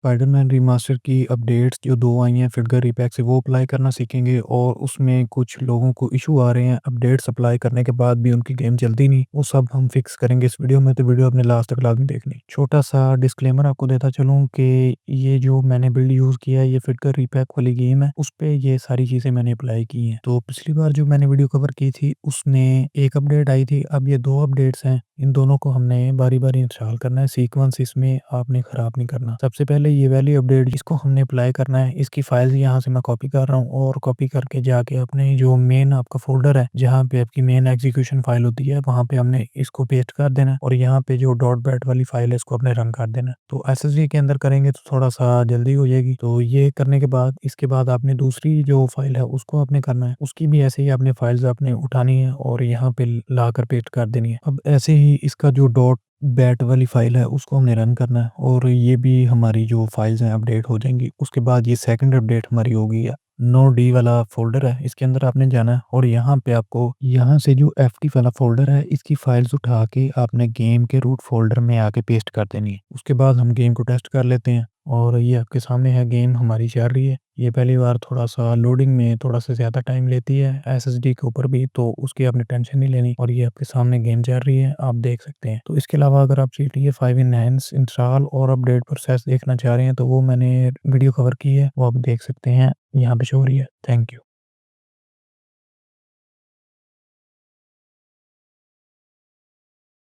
Spiderman remaster की updates जो 2 आई हैं फिडगर रीपैक से, वो अप्लाई करना सीखेंगे और उसमें कुछ लोगों को इश्यू आ रहे हैं अपडेट्स अप्लाई करने के बाद भी उनकी गेम चलती नहीं, वो सब हम फिक्स करेंगे इस वीडियो में, तो वीडियो अपने लास्ट तक लाज़मी देखनी। छोटा-सा डिस्क्लेमर आपको देता चलूँ कि ये जो मैंने बिल्ड यूज़ किया है, ये फिडगर रीपैक वाली गेम है, उसपे ये सारी चीज़ें मैंने अप्लाई की हैं। तो पिछली बार जो मैंने वीडियो कवर की थी, उसमें 1 अपडेट आई थी, अब ये 2 अपडेट्स हैं। इन दोनों को हमने बारी-बारी इंस्टॉल करना है, सीक्वेंस इसमें आपने ख़राब नहीं करना। सबसे पहले ये वाली अपडेट इसको हमने अप्लाई करना है, इसकी फाइल्स यहाँ से मैं कॉपी कर रहा हूँ और कॉपी करके जाके अपने जो मेन आपका फ़ोल्डर है, जहाँ पे आपकी मेन एग्जीक्यूशन फाइल होती है, वहाँ पे हमने इसको पेस्ट कर देना है और यहाँ पे जो डॉट बैट वाली फाइल है, इसको आपने रन कर देना है। तो एसएसडी के अंदर करेंगे तो थोड़ा-सा जल्दी हो जाएगी। तो ये करने के बाद इसके बाद आपने दूसरी जो फाइल है, उसको आपने करना है। उसकी भी ऐसे ही आपने फाइल्स आपने उठानी है और यहाँ पे लाकर पेस्ट कर देनी है। अब ऐसे ही इसका जो डॉट बैट वाली फ़ाइल है उसको हमने रन करना है और ये भी हमारी जो फाइल्स हैं अपडेट हो जाएँगी। उसके बाद ये सेकंड अपडेट हमारी हो गई है। नो डी वाला फ़ोल्डर है, इसके अंदर आपने जाना है और यहाँ पे आपको यहाँ से जो एफटी वाला फ़ोल्डर है, इसकी फाइल्स उठा के आपने गेम के रूट फ़ोल्डर में आके पेस्ट कर देनी है। उसके बाद हम गेम को टेस्ट कर लेते हैं और ये आपके सामने है, गेम हमारी चल रही है। ये पहली बार थोड़ा-सा लोडिंग में थोड़ा-सा ज़्यादा टाइम लेती है एसएसडी के ऊपर भी, तो उसकी आपने टेंशन नहीं लेनी और ये आपके सामने गेम चल रही है, आप देख सकते हैं। तो इसके अलावा अगर आप GTA 5 एनहांस इंस्टॉल और अपडेट प्रोसेस देखना चाह रहे हैं, तो वो मैंने वीडियो कवर की है, वो आप देख सकते हैं, यहाँ पे शो हो रही है। Thank you.